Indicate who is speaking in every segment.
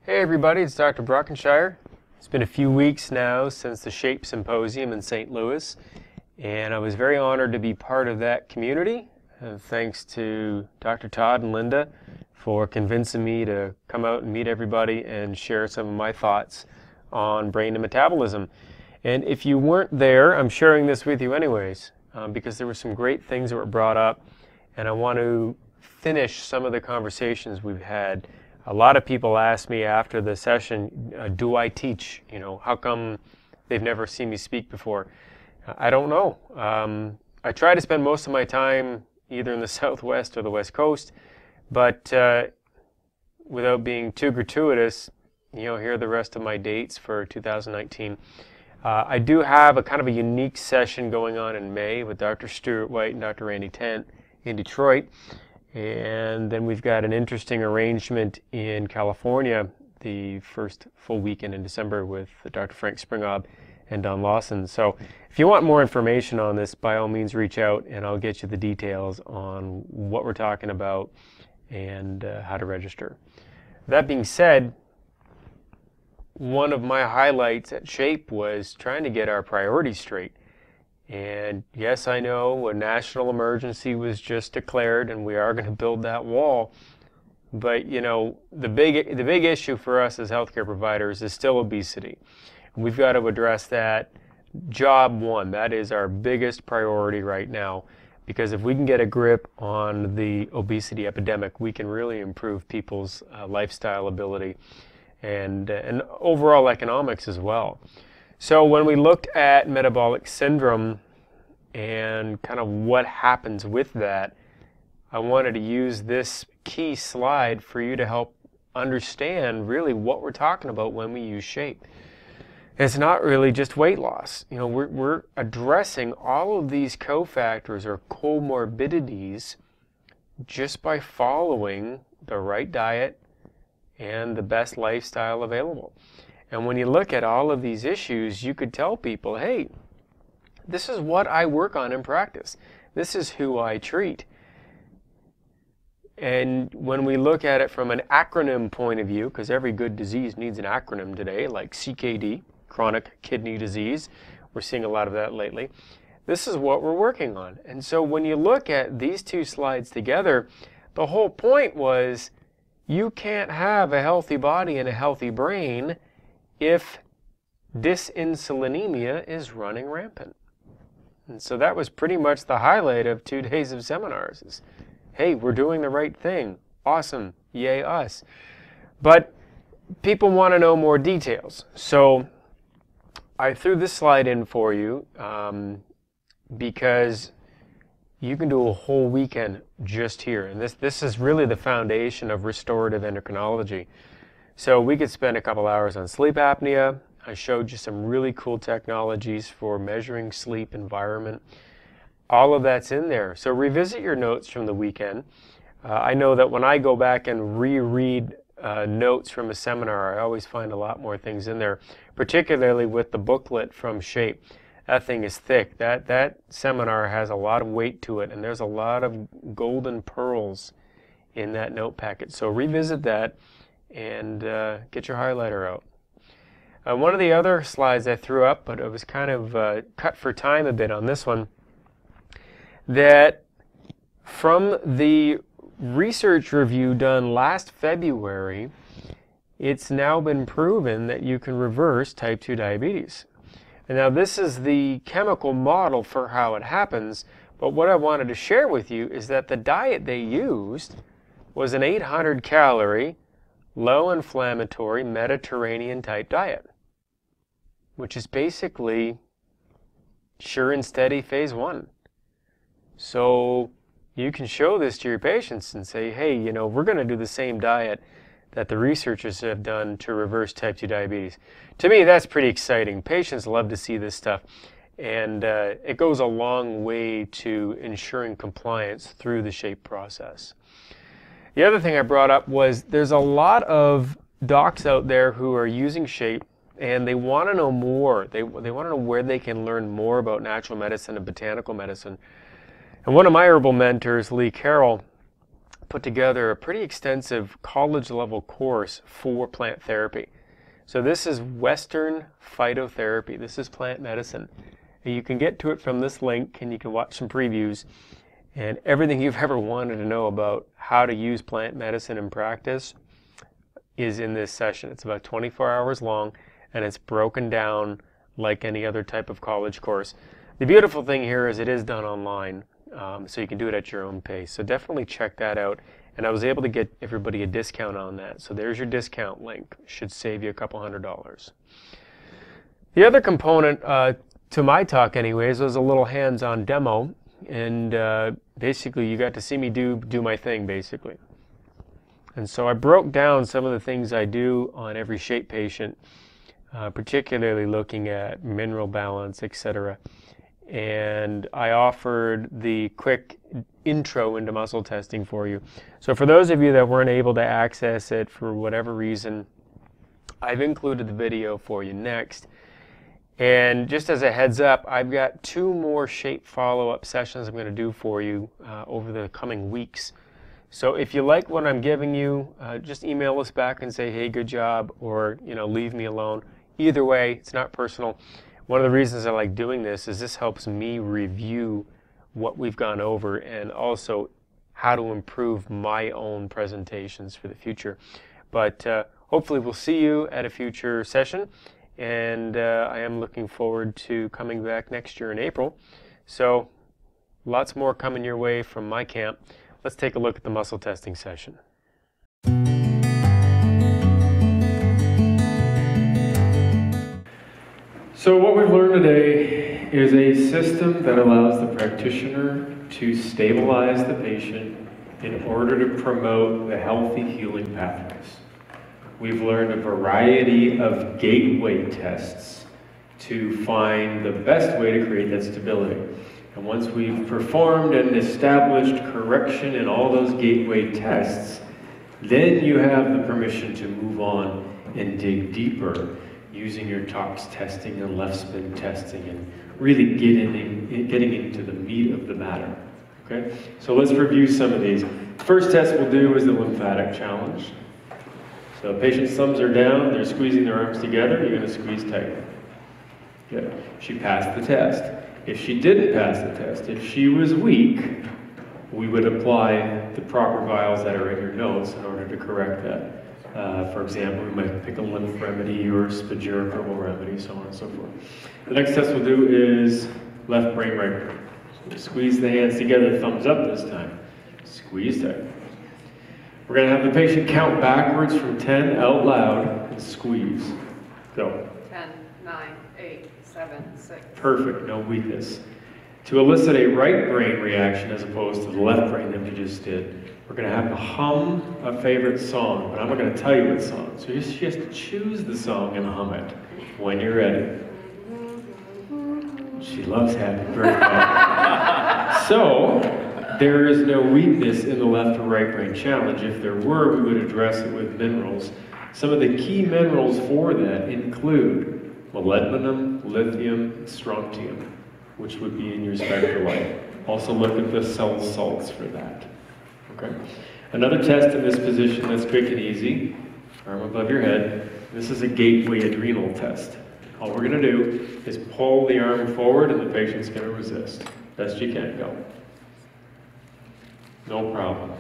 Speaker 1: Hey everybody, it's Dr. Brockenshire. It's been a few weeks now since the SHAPE Symposium in St. Louis, and I was very honored to be part of that community. Thanks to Dr. Todd and Linda for convincing me to come out and meet everybody and share some of my thoughts on brain and metabolism. And if you weren't there, I'm sharing this with you anyways, because there were some great things that were brought up, and I want to finish some of the conversations we've had. A lot of people ask me after the session, do I teach? How come they've never seen me speak before? I don't know. I try to spend most of my time either in the Southwest or the West Coast, but without being too gratuitous, here are the rest of my dates for 2019. I do have a kind of a unique session going on in May with Dr. Stuart White and Dr. Randy Tent in Detroit. And then we've got an interesting arrangement in California the first full weekend in December with Dr. Frank Springob and Don Lawson. So if you want more information on this, by all means reach out and I'll get you the details on what we're talking about and how to register. That being said, one of my highlights at SHAPE was trying to get our priorities straight. And yes, I know a national emergency was just declared and we are going to build that wall. But the big issue for us as healthcare providers is still obesity. We've got to address that. Job one, that is our biggest priority right now, because if we can get a grip on the obesity epidemic, we can really improve people's lifestyle ability and overall economics as well. So when we looked at metabolic syndrome and kind of what happens with that, I wanted to use this key slide for you to help understand really what we're talking about when we use SHAPE. It's not really just weight loss. We're addressing all of these cofactors or comorbidities just by following the right diet and the best lifestyle available. And when you look at all of these issues, you could tell people, hey, this is what I work on in practice. This is who I treat. And when we look at it from an acronym point of view, because every good disease needs an acronym today, like CKD, chronic kidney disease, we're seeing a lot of that lately. This is what we're working on. And so when you look at these two slides together, the whole point was you can't have a healthy body and a healthy brain if dysinsulinemia is running rampant. And so that was pretty much the highlight of 2 days of seminars is, hey, we're doing the right thing. Awesome. Yay us. But people want to know more details. So I threw this slide in for you because you can do a whole weekend just here. And this is really the foundation of restorative endocrinology. So we could spend a couple hours on sleep apnea. I showed you some really cool technologies for measuring sleep environment. All of that's in there. So revisit your notes from the weekend. I know that when I go back and reread notes from a seminar, I always find a lot more things in there, particularly with the booklet from SHAPE. That thing is thick. That seminar has a lot of weight to it, and there's a lot of golden pearls in that note packet. So revisit that and get your highlighter out. One of the other slides I threw up, but it was kind of cut for time a bit on this one, that from the research review done last February, it's now been proven that you can reverse type 2 diabetes. And now this is the chemical model for how it happens, but what I wanted to share with you is that the diet they used was an 800 calorie low inflammatory Mediterranean type diet, which is basically sure and steady phase 1. So you can show this to your patients and say, hey, we're going to do the same diet that the researchers have done to reverse type 2 diabetes. To me, that's pretty exciting. Patients love to see this stuff, and it goes a long way to ensuring compliance through the SHAPE process. The other thing I brought up was there's a lot of docs out there who are using SHAPE and they want to know more. They want to know where they can learn more about natural medicine and botanical medicine. And one of my herbal mentors, Lee Carroll, put together a pretty extensive college-level course for plant therapy. So this is Western phytotherapy. This is plant medicine. And you can get to it from this link, and you can watch some previews. And everything you've ever wanted to know about how to use plant medicine in practice is in this session. It's about 24 hours long, and it's broken down like any other type of college course. The beautiful thing here is it is done online, so you can do it at your own pace. So definitely check that out. And I was able to get everybody a discount on that. So there's your discount link. Should save you a couple $100s. The other component to my talk anyways was a little hands-on demo. And basically you got to see me do my thing basically. And so I broke down some of the things I do on every shape patient, particularly looking at mineral balance, etc. And I offered the quick intro into muscle testing for you. So for those of you that weren't able to access it for whatever reason, I've included the video for you next. And just as a heads up, I've got 2 more shape follow-up sessions I'm going to do for you over the coming weeks. So if you like what I'm giving you, just email us back and say, hey, good job, or leave me alone. Either way, it's not personal. One of the reasons I like doing this is this helps me review what we've gone over and also how to improve my own presentations for the future. But hopefully we'll see you at a future session. And I am looking forward to coming back next year in April. So lots more coming your way from my camp. Let's take a look at the muscle testing session. So what we've learned today is a system that allows the practitioner to stabilize the patient in order to promote the healthy healing pathways. We've learned a variety of gateway tests to find the best way to create that stability. And once we've performed and established correction in all those gateway tests, then you have the permission to move on and dig deeper using your TOPS testing and left spin testing and really getting into the meat of the matter. Okay? So let's review some of these. First test we'll do is the lymphatic challenge. So patient's thumbs are down, they're squeezing their arms together, you're going to squeeze tight. Good. She passed the test. If she didn't pass the test, if she was weak, we would apply the proper vials that are in your notes in order to correct that. For example, we might pick a lymph remedy or spagyric herbal remedy, so on and so forth. The next test we'll do is left brain, right brain. So squeeze the hands together, thumbs up this time. Squeeze tight. We're going to have the patient count backwards from 10 out loud and squeeze. Go.
Speaker 2: 10, 9, 8, 7, 6.
Speaker 1: Perfect, no weakness. To elicit a right brain reaction as opposed to the left brain that we just did, we're going to have to hum a favorite song, but I'm not going to tell you what song. So she has to choose the song and hum it when you're ready. She loves Happy Birthday. So, there is no weakness in the left or right brain challenge. If there were, we would address it with minerals. Some of the key minerals for that include molybdenum, lithium, and strontium, which would be in your SpectraLite. Also look at the cell salts for that. Okay. Another test in this position that's quick and easy, arm above your head. This is a gateway adrenal test. All we're going to do is pull the arm forward and the patient's going to resist. Best you can. Go. No problem.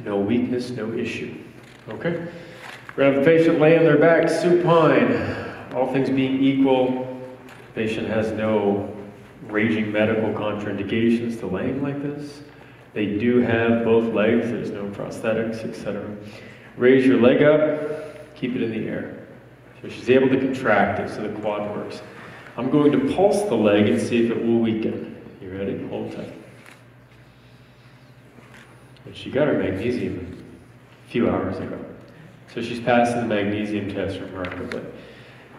Speaker 1: No weakness, no issue. Okay? We're going to have the patient lay on their back, supine. All things being equal, the patient has no raging medical contraindications to laying like this. They do have both legs, there's no prosthetics, etc. Raise your leg up, keep it in the air. So she's able to contract it so the quad works. I'm going to pulse the leg and see if it will weaken. You ready? Hold tight. And she got her magnesium a few hours ago. So she's passing the magnesium test remarkably.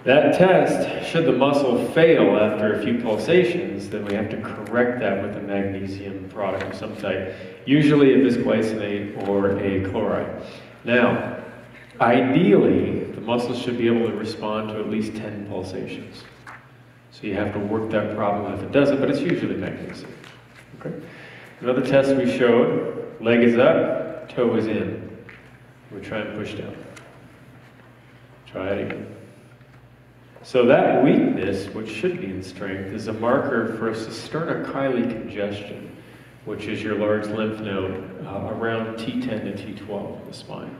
Speaker 1: That test, should the muscle fail after a few pulsations, then we have to correct that with a magnesium product of some type, usually a bisglycinate or a chloride. Now, ideally, the muscle should be able to respond to at least 10 pulsations. So you have to work that problem if it doesn't, but it's usually magnesium. Okay? Another test we showed, leg is up, up, toe is in. We try and push down. Try it again. So that weakness, which should be in strength, is a marker for a cisterna-chyli congestion, which is your large lymph node around T10 to T12 in the spine.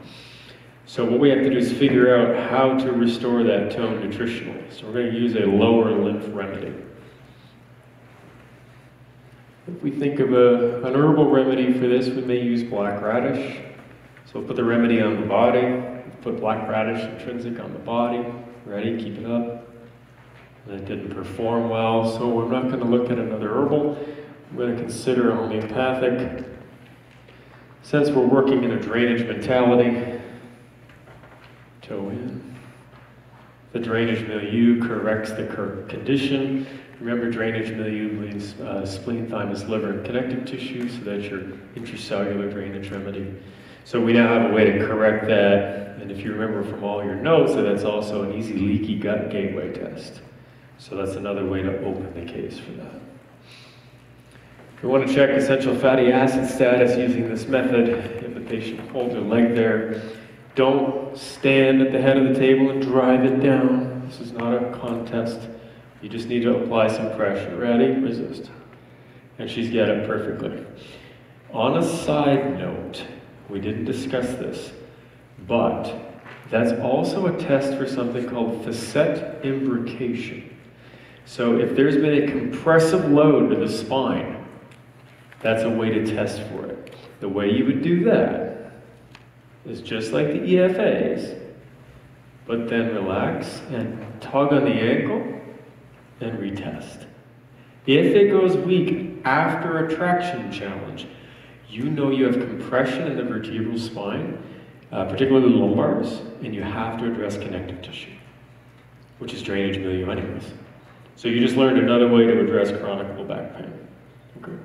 Speaker 1: So what we have to do is figure out how to restore that tone nutritionally. So we're going to use a lower lymph remedy. If we think of an herbal remedy for this, we may use black radish. So we'll put the remedy on the body, put black radish intrinsic on the body. Ready? Keep it up. That didn't perform well, so we're not going to look at another herbal. I'm going to consider a homeopathic. Since we're working in a drainage mentality, toe in. The drainage milieu corrects the condition. Remember, drainage milieu means spleen, thymus, liver, and connective tissue, so that's your intracellular drainage remedy. So we now have a way to correct that, and if you remember from all your notes, that's also an easy leaky gut gateway test. So that's another way to open the case for that. If you want to check essential fatty acid status using this method, if the patient holds their leg there, don't stand at the head of the table and drive it down. This is not a contest. You just need to apply some pressure. Ready? Resist. And she's got it perfectly. On a side note, we didn't discuss this, but that's also a test for something called facet imbrication. So if there's been a compressive load to the spine, that's a way to test for it. The way you would do that is just like the EFAs, but then relax and tug on the ankle and retest. If it goes weak after a traction challenge, you know you have compression in the vertebral spine, particularly the lumbars, and you have to address connective tissue, which is drainage milieu anyways. So you just learned another way to address chronic low back pain. Okay.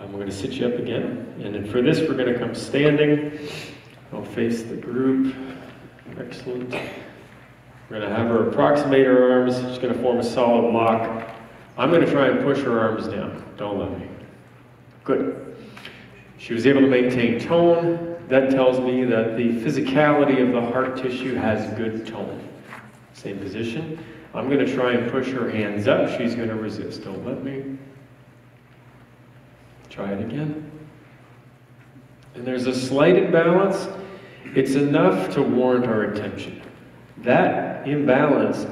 Speaker 1: We're going to sit you up again, and then for this we're going to come standing. I'll face the group. Excellent. We're going to have her approximate her arms. She's going to form a solid lock. I'm going to try and push her arms down. Don't let me. Good. She was able to maintain tone. That tells me that the physicality of the heart tissue has good tone. Same position. I'm going to try and push her hands up. She's going to resist. Don't let me. Try it again. And there's a slight imbalance. It's enough to warrant our attention. That imbalance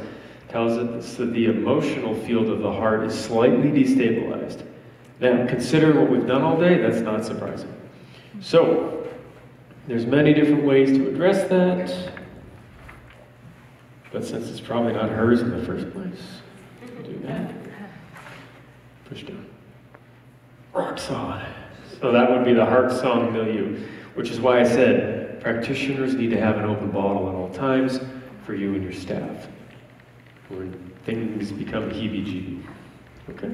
Speaker 1: tells us that the emotional field of the heart is slightly destabilized. Now, considering what we've done all day, that's not surprising. So, there's many different ways to address that. But since it's probably not hers in the first place, we'll do that. Push down. Rock solid. So that would be the heart song milieu, which is why I said practitioners need to have an open bottle at all times for you and your staff, when things become heebie-jeebie. Okay?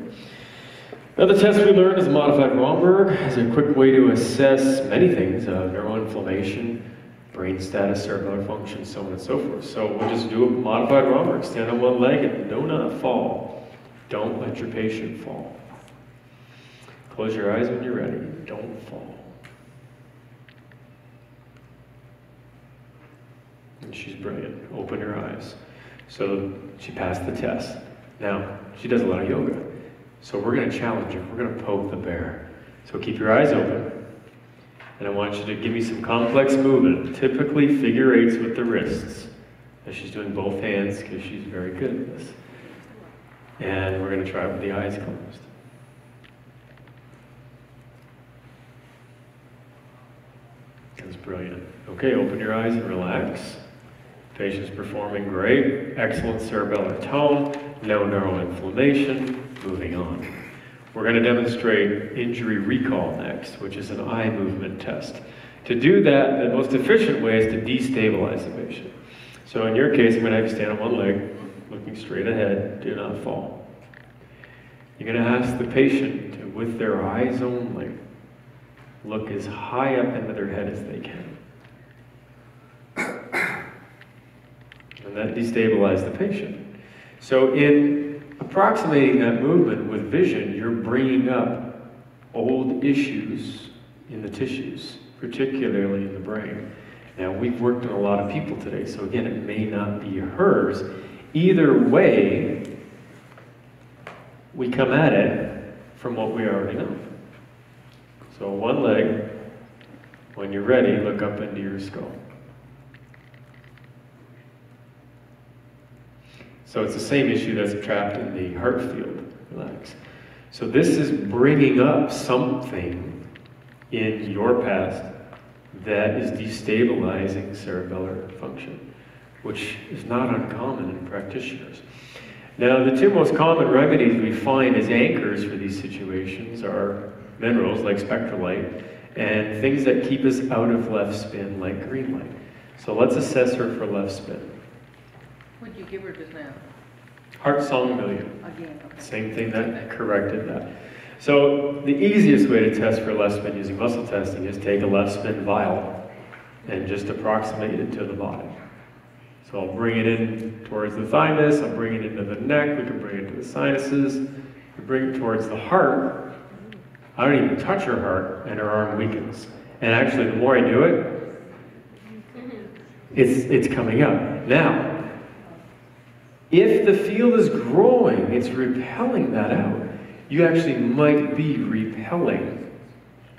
Speaker 1: Another test we learned is modified Romberg as a quick way to assess many things, neuroinflammation, brain status, cerebellar function, so on and so forth. So we'll just do a modified Romberg. Stand on one leg and do not fall. Don't let your patient fall. Close your eyes when you're ready. Don't fall. And she's brilliant. Open your eyes. So she passed the test. Now, she does a lot of yoga. So we're going to challenge her. We're going to poke the bear. So keep your eyes open. And I want you to give me some complex movement, typically figure eights with the wrists. And she's doing both hands because she's very good at this. And we're going to try it with the eyes closed. That's brilliant. Okay, open your eyes and relax. Patient's performing great. Excellent cerebellar tone. No neuroinflammation. Moving on. We're going to demonstrate injury recall next, which is an eye movement test. To do that, the most efficient way is to destabilize the patient. So in your case, I'm going to have you stand on one leg, looking straight ahead. Do not fall. You're going to ask the patient to, with their eyes only, look as high up into their head as they can. And that destabilizes the patient. So in approximating that movement with vision, you're bringing up old issues in the tissues,
Speaker 3: particularly in the brain. Now, we've worked on a lot of people today, so again, it may not be hers. Either way, we come at it from what we already know. So one leg, when you're ready, look up into your skull. So it's the same issue that's trapped in the heart field. Relax. So this is bringing up something in your past that is destabilizing cerebellar function, which is not uncommon in practitioners. Now, the two most common remedies we find as anchors for these situations are minerals like spectrolite and things that keep us out of left spin like green light. So let's assess her for left spin.
Speaker 2: What'd you give her just now?
Speaker 3: Heart song million.
Speaker 2: Again, okay.
Speaker 3: Same thing that corrected that. So the easiest way to test for left spin using muscle testing is take a left spin vial and just approximate it to the body. So I'll bring it in towards the thymus, I'll bring it into the neck, we can bring it to the sinuses, we bring it towards the heart. I don't even touch her heart and her arm weakens. And actually the more I do it, it's coming up. Now, if the field is growing, it's repelling that out. You actually might be repelling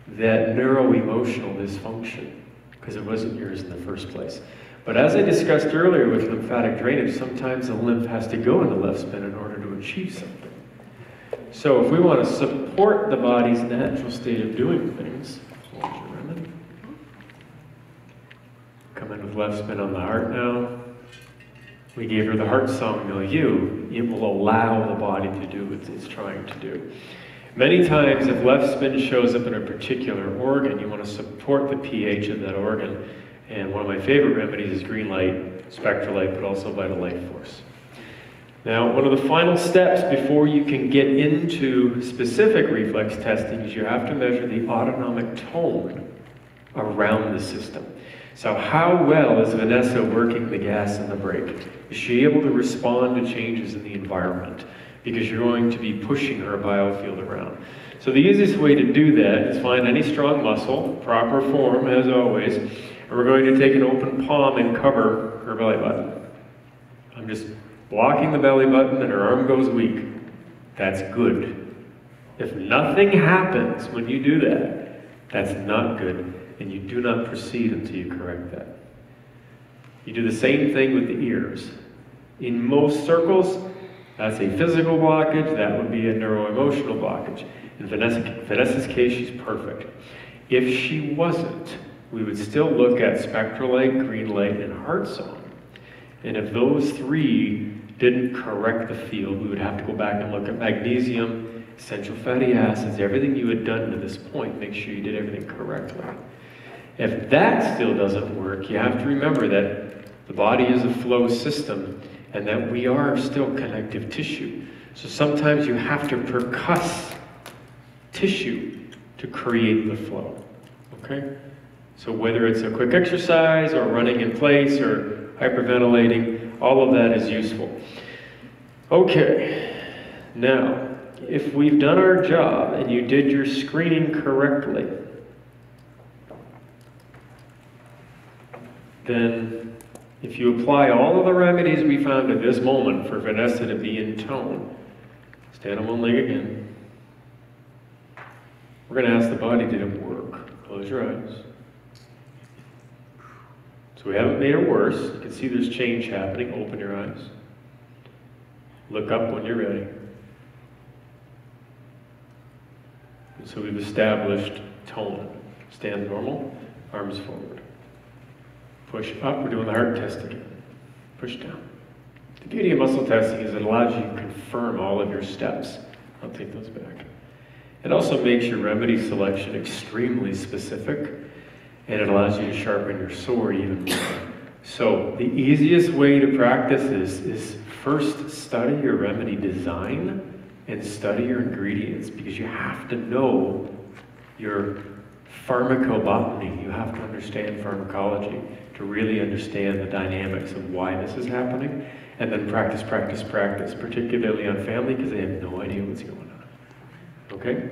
Speaker 3: that neuro-emotional dysfunction because it wasn't yours in the first place. But as I discussed earlier with lymphatic drainage, sometimes the lymph has to go into left spin in order to achieve something. So if we want to support the body's natural state of doing things, come in with left spin on the heart now. We gave her the heart song milieu. It will allow the body to do what it's trying to do. Many times, if left spin shows up in a particular organ, you want to support the pH of that organ. And one of my favorite remedies is green light, spectrolite, but also Vital Life Force. Now, one of the final steps before you can get into specific reflex testing is you have to measure the autonomic tone around the system. So how well is Vanessa working the gas and the brake? Is she able to respond to changes in the environment? Because you're going to be pushing her biofield around. So the easiest way to do that is find any strong muscle, proper form as always, and we're going to take an open palm and cover her belly button. I'm just blocking the belly button and her arm goes weak. That's good. If nothing happens when you do that, that's not good. And you do not proceed until you correct that. You do the same thing with the ears. In most circles, that's a physical blockage, that would be a neuro-emotional blockage. In Vanessa's case, she's perfect. If she wasn't, we would still look at spectrolite, green light, and heart song. And if those three didn't correct the field, we would have to go back and look at magnesium, essential fatty acids, everything you had done to this point, make sure you did everything correctly. If that still doesn't work, you have to remember that the body is a flow system and that we are still connective tissue. So sometimes you have to percuss tissue to create the flow, okay? So whether it's a quick exercise or running in place or hyperventilating, all of that is useful. Okay, now, if we've done our job and you did your screening correctly, then if you apply all of the remedies we found at this moment for Vanessa to be in tone, stand on one leg again. We're going to ask the body, did it work? Close your eyes. So we haven't made it worse. You can see there's change happening. Open your eyes. Look up when you're ready. And so we've established tone. Stand normal, arms forward. Push up, we're doing the heart test again. Push down. The beauty of muscle testing is it allows you to confirm all of your steps. I'll take those back. It also makes your remedy selection extremely specific, and it allows you to sharpen your sword even more. So the easiest way to practice this is first study your remedy design and study your ingredients, because you have to know your pharmacobotany. You have to understand pharmacology to really understand the dynamics of why this is happening, and then practice, practice, practice, particularly on family, because they have no idea what's going on. Okay?